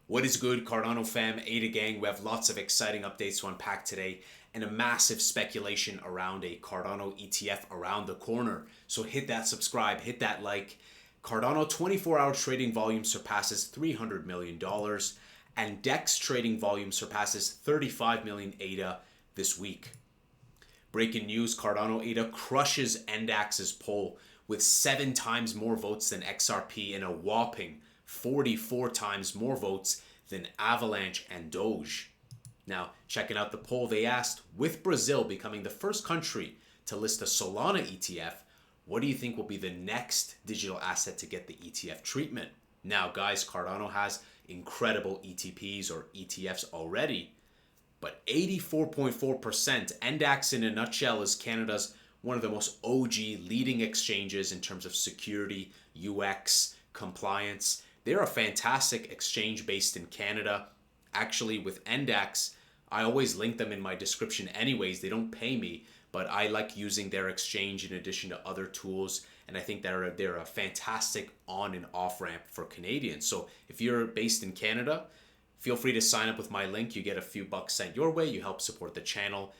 What is good, Cardano fam, Ada gang? We have lots of exciting updates to unpack today and a massive speculation around a Cardano ETF around the corner. So hit that subscribe, hit that like. Cardano 24-hour trading volume surpasses $300 million and DEX trading volume surpasses 35 million ADA this week. Breaking news, Cardano ADA crushes NDAX's poll with 7 times more votes than XRP and a whopping 44 times more votes than Avalanche and Doge. Now, checking out the poll, they asked, with Brazil becoming the first country to list a Solana ETF, what do you think will be the next digital asset to get the ETF treatment? Now, guys, Cardano has incredible ETPs or ETFs already, but 84.4%, NDAX in a nutshell is Canada's one of the most OG leading exchanges in terms of security, UX, compliance. They're a fantastic exchange based in Canada. Actually, with NDAX, I always link them in my description anyways. They don't pay me, but I like using their exchange in addition to other tools. And I think they're a fantastic on and off ramp for Canadians. So if you're based in Canada, feel free to sign up with my link. You get a few bucks sent your way. You help support the channel.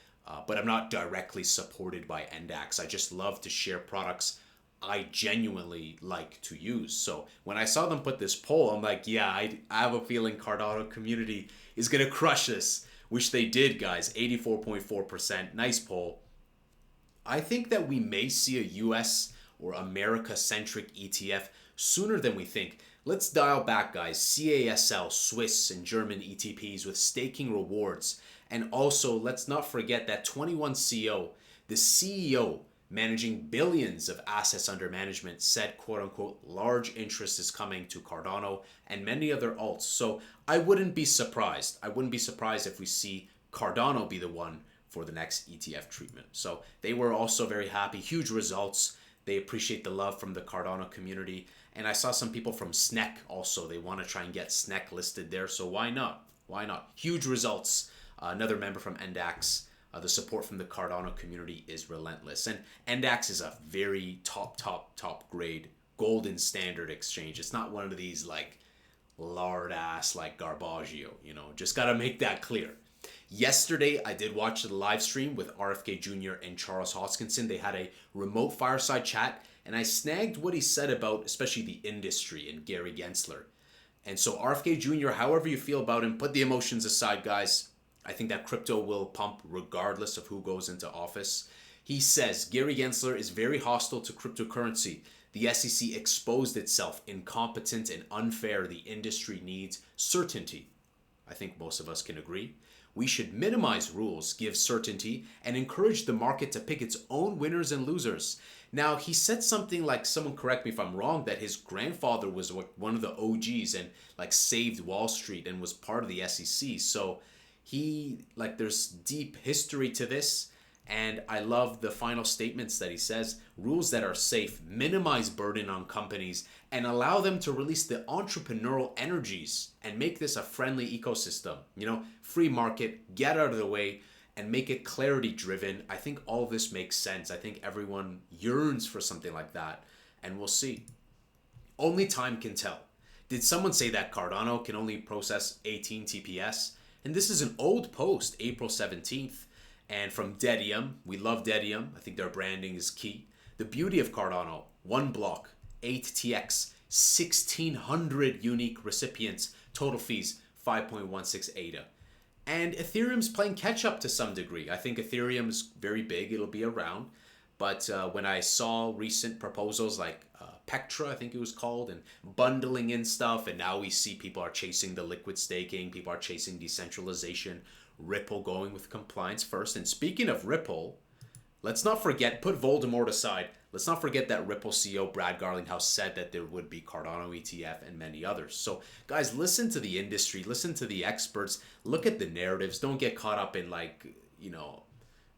But I'm not directly supported by NDAX. I just love to share products I genuinely like to use. So when I saw them put this poll, I'm like, yeah, I have a feeling Cardano community is going to crush this, which they did, guys. 84.4%. Nice poll. I think that we may see a US or America-centric ETF sooner than we think. Let's dial back, guys. CASL, Swiss, and German ETPs with staking rewards. And also, let's not forget that 21CO, the CEO managing billions of assets under management, said, quote unquote, large interest is coming to Cardano and many other alts. So I wouldn't be surprised. I wouldn't be surprised if we see Cardano be the one for the next ETF treatment. So they were also very happy. Huge results. They appreciate the love from the Cardano community. And I saw some people from SNEC also. They want to try and get SNEC listed there. So why not? Why not? Huge results. Another member from NDAX. The support from the Cardano community is relentless. And NDAX is a very top grade golden standard exchange. It's not one of these like lard ass like Garbaggio, just got to make that clear. Yesterday, I did watch the live stream with RFK Jr. and Charles Hoskinson. They had a remote fireside chat, and I snagged what he said about especially the industry and Gary Gensler. And so RFK Jr., however you feel about him, put the emotions aside, guys. I think that crypto will pump regardless of who goes into office. He says Gary Gensler is very hostile to cryptocurrency. The SEC exposed itself incompetent and unfair. The industry needs certainty. I think most of us can agree. We should minimize rules, give certainty, and encourage the market to pick its own winners and losers. Now, he said something like, someone correct me if I'm wrong, that his grandfather was one of the OGs and like saved Wall Street and was part of the SEC. So there's deep history to this. And I love the final statements that he says, rules that are safe, minimize burden on companies, and allow them to release the entrepreneurial energies and make this a friendly ecosystem. Free market, get out of the way, and make it clarity driven. I think all this makes sense. I think everyone yearns for something like that, and we'll see. Only time can tell. Did someone say that Cardano can only process 18 TPS? And this is an old post, April 17th. And from Dedium, we love Dedium. I think their branding is key. The beauty of Cardano, one block, 8TX, 1,600 unique recipients, total fees, 5.16 ADA. And Ethereum's playing catch up to some degree. I think Ethereum is very big. It'll be around. But when I saw recent proposals like Pectra, I think it was called, and bundling in stuff, and now we see people are chasing the liquid staking, people are chasing decentralization, Ripple going with compliance first. And speaking of Ripple, let's not forget, put Voldemort aside, let's not forget that Ripple CEO Brad Garlinghouse said that there would be Cardano ETF and many others. So guys, listen to the industry, listen to the experts, look at the narratives, don't get caught up in the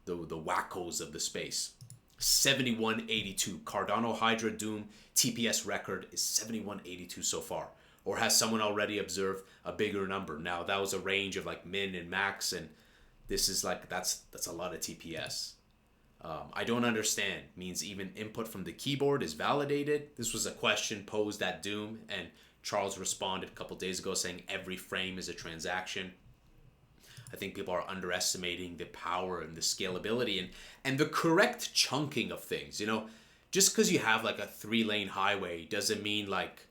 wackos of the space. 7182 Cardano Hydra Doom TPS record is 7182 so far. Or has someone already observed a bigger number? Now that was a range of like min and max, and this is like that's a lot of TPS. I don't understand. Means even input from the keyboard is validated. This was a question posed at Doom, and Charles responded a couple days ago saying every frame is a transaction. I think people are underestimating the power and the scalability and the correct chunking of things. Just because you have like a 3-lane highway doesn't mean like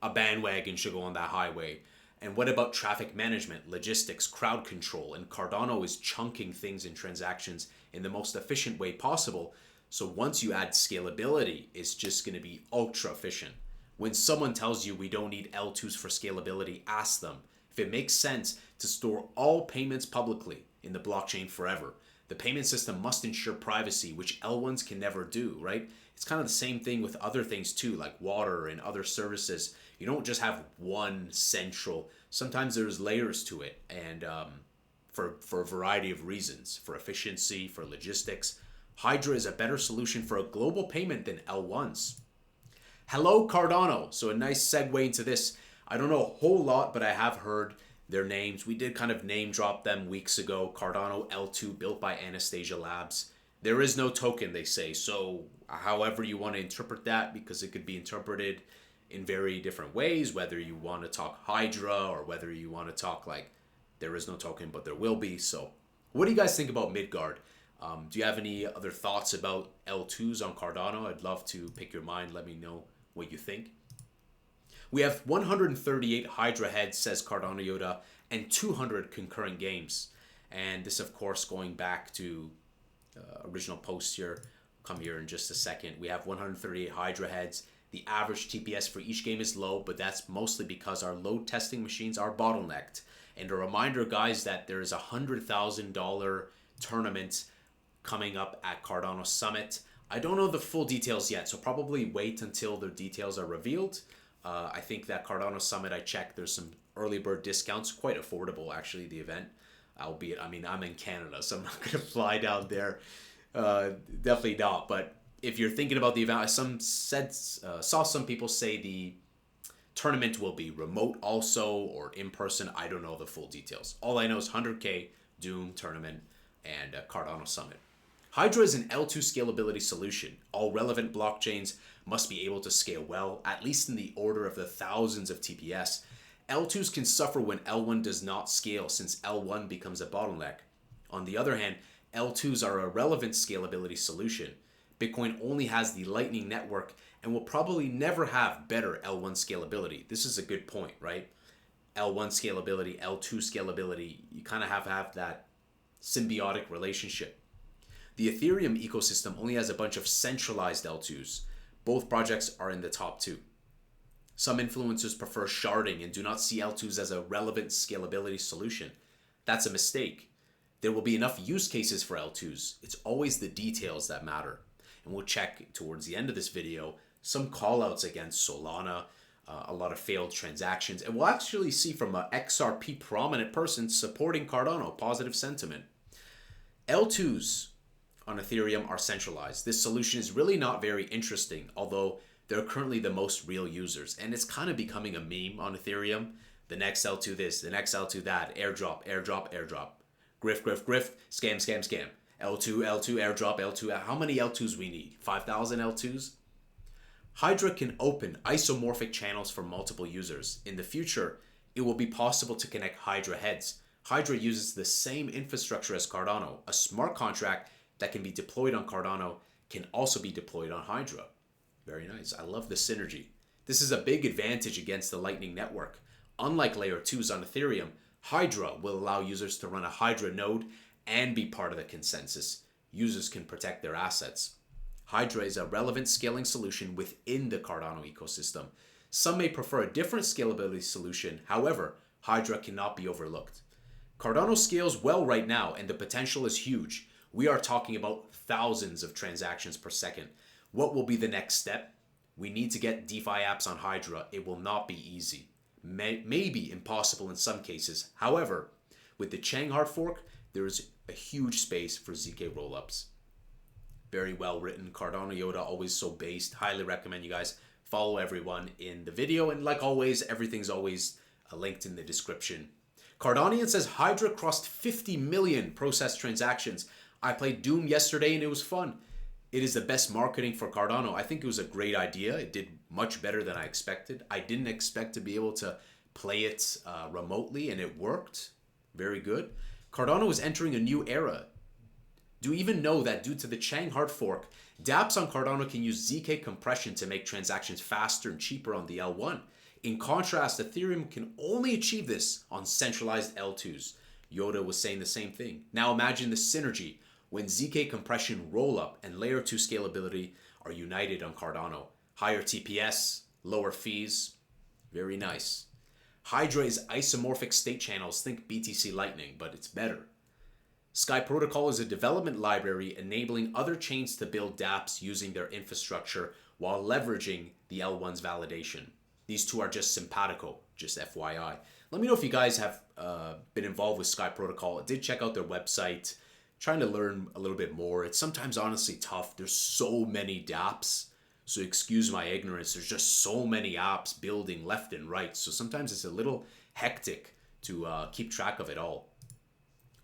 a bandwagon should go on that highway. And what about traffic management, logistics, crowd control? And Cardano is chunking things in transactions in the most efficient way possible. So once you add scalability, it's just going to be ultra efficient. When someone tells you we don't need L2s for scalability, ask them if it makes sense to store all payments publicly in the blockchain forever. The payment system must ensure privacy, which L1s can never do, right? It's kind of the same thing with other things too, like water and other services. You don't just have one central. Sometimes there's layers to it, and for a variety of reasons, for efficiency, for logistics. Hydra is a better solution for a global payment than L1s. Hello, Cardano. So a nice segue into this. I don't know a whole lot, but I have heard their names. We did kind of name drop them weeks ago. Cardano L2 built by Anastasia Labs. There is no token, they say. So however you want to interpret that, because it could be interpreted in very different ways, whether you want to talk Hydra or whether you want to talk like there is no token, but there will be. So what do you guys think about Midgard? Do you have any other thoughts about L2s on Cardano? I'd love to pick your mind. Let me know what you think. We have 138 Hydra heads, says Cardano Yoda, and 200 concurrent games. And this, of course, going back to original post here. Come here in just a second. We have 138 Hydra heads. The average TPS for each game is low, but that's mostly because our load testing machines are bottlenecked. And a reminder, guys, that there is a $100,000 tournament coming up at Cardano Summit. I don't know the full details yet, so probably wait until the details are revealed. I think that Cardano Summit, I checked, there's some early bird discounts, quite affordable actually, the event. Albeit, I mean, I'm in Canada, so I'm not going to fly down there. Definitely not. But if you're thinking about the event, I saw some people say the tournament will be remote also or in person. I don't know the full details. All I know is 100K, Doom tournament, and Cardano Summit. Hydra is an L2 scalability solution. All relevant blockchains must be able to scale well, at least in the order of the thousands of TPS. L2s can suffer when L1 does not scale since L1 becomes a bottleneck. On the other hand, L2s are a relevant scalability solution. Bitcoin only has the Lightning Network and will probably never have better L1 scalability. This is a good point, right? L1 scalability, L2 scalability, you kind of have to have that symbiotic relationship. The Ethereum ecosystem only has a bunch of centralized L2s. Both projects are in the top 2. Some influencers prefer sharding and do not see L2s as a relevant scalability solution. That's a mistake. There will be enough use cases for L2s. It's always the details that matter. And we'll check towards the end of this video some callouts against Solana, a lot of failed transactions, and we'll actually see from an XRP prominent person supporting Cardano, positive sentiment. L2s on Ethereum are centralized. This solution is really not very interesting, although they're currently the most real users, and it's kind of becoming a meme on Ethereum. The next L2 this, the next L2 that, airdrop, airdrop, airdrop. Grift, grift, grift, scam, scam, scam. L2, L2, airdrop, L2. How many L2s we need? 5,000 L2s? Hydra can open isomorphic channels for multiple users. In the future, it will be possible to connect Hydra heads. Hydra uses the same infrastructure as Cardano. A smart contract that can be deployed on Cardano can also be deployed on Hydra. Very nice. I love the synergy. This is a big advantage against the Lightning Network. Unlike Layer 2s on Ethereum, Hydra will allow users to run a Hydra node and be part of the consensus. Users can protect their assets. Hydra is a relevant scaling solution within the Cardano ecosystem. Some may prefer a different scalability solution. However, Hydra cannot be overlooked. Cardano scales well right now, and the potential is huge. We are talking about thousands of transactions per second. What will be the next step? We need to get DeFi apps on Hydra. It will not be easy. Maybe impossible in some cases. However, with the Chang hard fork, there is a huge space for ZK-rollups. Very well written. Cardano Yoda, always so based. Highly recommend you guys follow everyone in the video. And like always, everything's always linked in the description. Cardanian says Hydra crossed 50 million processed transactions. I played Doom yesterday and it was fun. it is the best marketing for Cardano. I think it was a great idea. It did much better than I expected. I didn't expect to be able to play it remotely, and it worked very good. Cardano is entering a new era. Do you even know that due to the Chang hard fork, dApps on Cardano can use ZK compression to make transactions faster and cheaper on the L1? In contrast, Ethereum can only achieve this on centralized L2s. Yoda was saying the same thing. Now imagine the synergy when ZK compression rollup and layer 2 scalability are united on Cardano. Higher TPS, lower fees, very nice. Hydra is isomorphic state channels, think BTC Lightning, but it's better. Sky Protocol is a development library enabling other chains to build dApps using their infrastructure while leveraging the L1's validation. These two are just simpatico, just FYI. Let me know if you guys have been involved with Sky Protocol. I did check out their website, trying to learn a little bit more. It's sometimes honestly tough. There's so many dApps, so excuse my ignorance. There's just so many apps building left and right. So sometimes it's a little hectic to keep track of it all.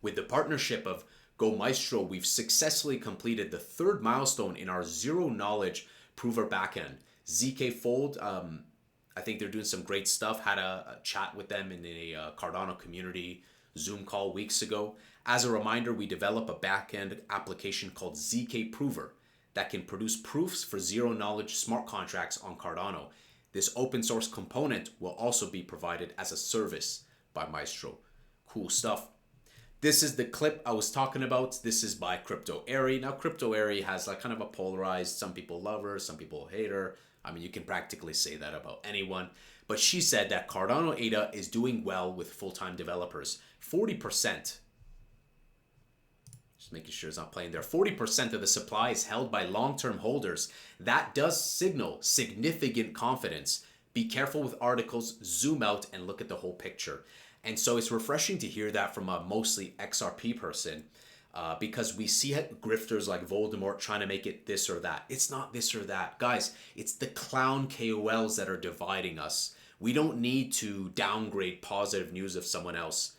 With the partnership of Go Maestro, we've successfully completed the third milestone in our zero knowledge prover backend. ZK Fold, I think they're doing some great stuff. Had a chat with them in a Cardano community Zoom call weeks ago. As a reminder, we develop a backend application called ZK Prover that can produce proofs for zero knowledge smart contracts on Cardano. This open source component will also be provided as a service by Maestro. Cool stuff. This is the clip I was talking about. This is by Crypto Airy. Now, Crypto Airy has like kind of a polarized, some people love her, some people hate her. I mean, you can practically say that about anyone. But she said that Cardano ADA is doing well with full-time developers. 40%. Just making sure it's not playing there. 40% of the supply is held by long-term holders. That does signal significant confidence. Be careful with articles, zoom out, and look at the whole picture. And so it's refreshing to hear that from a mostly XRP person because we see grifters like Voldemort trying to make it this or that. It's not this or that. Guys, it's the clown KOLs that are dividing us. We don't need to downgrade positive news of someone else.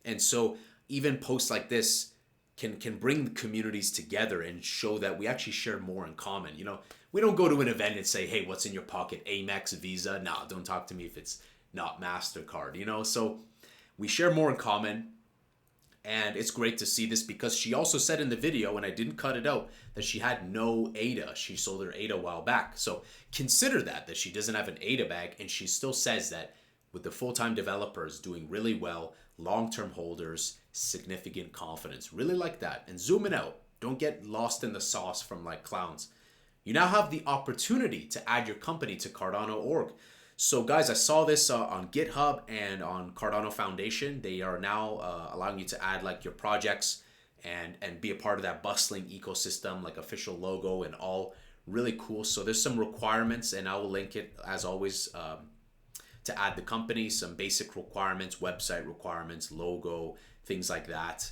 And so even posts like this can bring the communities together and show that we actually share more in common. You know, we don't go to an event and say, hey, what's in your pocket? Amex, Visa? Nah, don't talk to me if it's not MasterCard, you know? So we share more in common. And it's great to see this because she also said in the video, and I didn't cut it out, that she had no ADA. She sold her ADA a while back. So consider that she doesn't have an ADA bag, and she still says that with the full-time developers doing really well, long-term holders, significant confidence. Really like that. And zoom it out. Don't get lost in the sauce from like clowns. You now have the opportunity to add your company to Cardano.org. So guys, I saw this on GitHub and on Cardano Foundation. They are now allowing you to add like your projects and be a part of that bustling ecosystem, like official logo and all. Really cool. So there's some requirements, and I will link it as always to add the company, some basic requirements, website requirements, logo, things like that.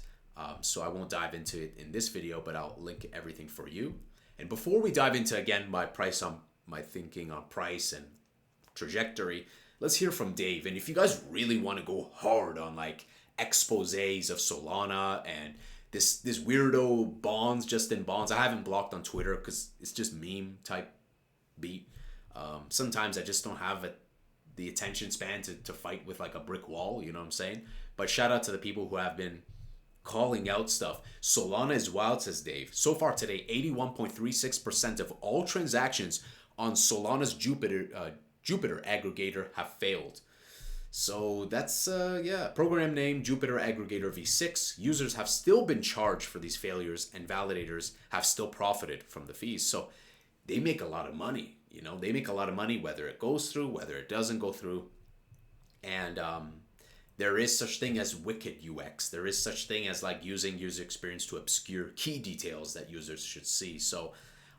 So I won't dive into it in this video, but I'll link everything for you. And before we dive into, again, my thinking on price and trajectory, let's hear from Dave. And if you guys really want to go hard on like exposés of Solana and this weirdo bonds, just in bonds, I haven't blocked on Twitter because it's just meme type beat. Sometimes I just don't have the attention span to fight with like a brick wall, you know what I'm saying? But shout out to the people who have been calling out stuff. Solana is wild, says Dave. So far today, 81.36% of all transactions on Solana's Jupiter aggregator have failed. So that's, program name Jupiter Aggregator v6. Users have still been charged for these failures, and validators have still profited from the fees. So they make a lot of money. You know, they make a lot of money whether it goes through, whether it doesn't go through. And there is such thing as wicked UX. There is such thing as like using user experience to obscure key details that users should see. So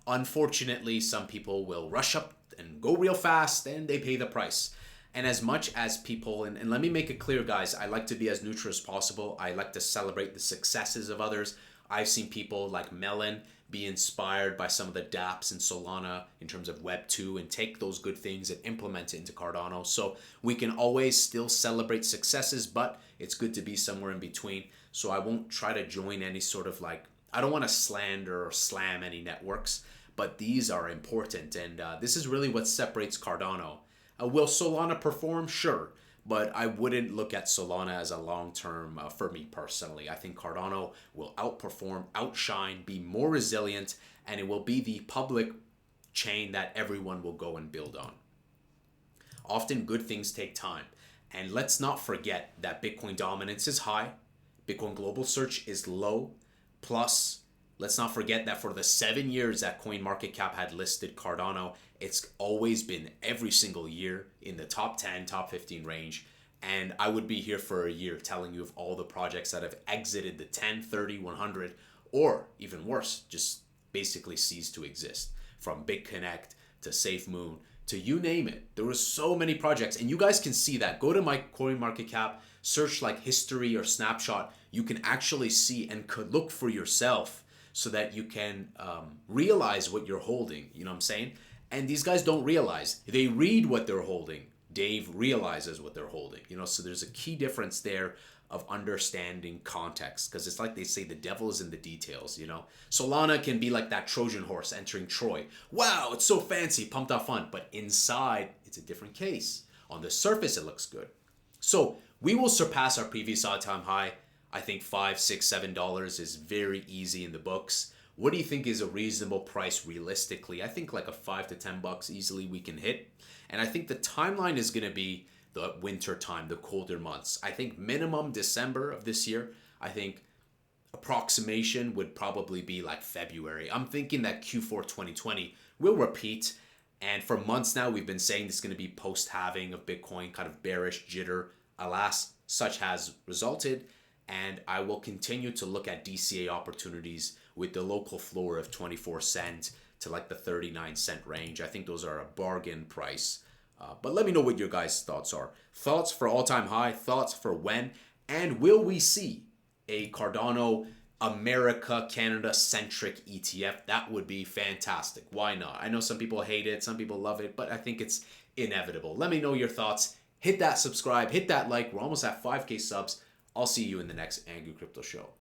unfortunately, some people will rush up and go real fast, and they pay the price. And as much as people, and let me make it clear, guys, I like to be as neutral as possible. I like to celebrate the successes of others. I've seen people like Melon be inspired by some of the dApps in Solana in terms of Web 2 and take those good things and implement it into Cardano. So we can always still celebrate successes, but it's good to be somewhere in between. So I won't try to join any sort of like I don't want to slander or slam any networks, but these are important. And this is really what separates Cardano. Will Solana perform? Sure. But I wouldn't look at Solana as a long-term for me personally. I think Cardano will outperform, outshine, be more resilient, and it will be the public chain that everyone will go and build on. Often good things take time. And let's not forget that Bitcoin dominance is high, Bitcoin global search is low. Plus, let's not forget that for the 7 years that CoinMarketCap had listed Cardano, it's always been every single year in the top 10, top 15 range. And I would be here for a year telling you of all the projects that have exited the 10, 30, 100, or even worse, just basically ceased to exist. From BitConnect to SafeMoon to you name it. There were so many projects, and you guys can see that. Go to my CoinMarketCap, search like history or snapshot. You can actually see and could look for yourself so that you can realize what you're holding. You know what I'm saying? And these guys don't realize. They read what they're holding. Dave realizes what they're holding. You know, so there's a key difference there of understanding context, because it's like they say the devil is in the details. You know, Solana can be like that Trojan horse entering Troy. Wow, it's so fancy, pumped up fun, but inside it's a different case. On the surface it looks good. So we will surpass our previous all-time high. I think $5, $6, $7 is very easy in the books. What do you think is a reasonable price realistically? I think like a $5 to $10 easily we can hit. And I think the timeline is going to be the winter time, the colder months. I think minimum December of this year. I think approximation would probably be like February. I'm thinking that Q4 2020 will repeat. And for months now, we've been saying this is going to be post-halving of Bitcoin, kind of bearish jitter. Alas, such has resulted. And I will continue to look at DCA opportunities with the local floor of 24 cents to like the 39-cent range. I think those are a bargain price. But let me know what your guys' thoughts are. Thoughts for all-time high, thoughts for when, and will we see a Cardano America, Canada-centric ETF? That would be fantastic. Why not? I know some people hate it, some people love it, but I think it's inevitable. Let me know your thoughts. Hit that subscribe, hit that like. We're almost at 5K subs. I'll see you in the next Angry Crypto Show.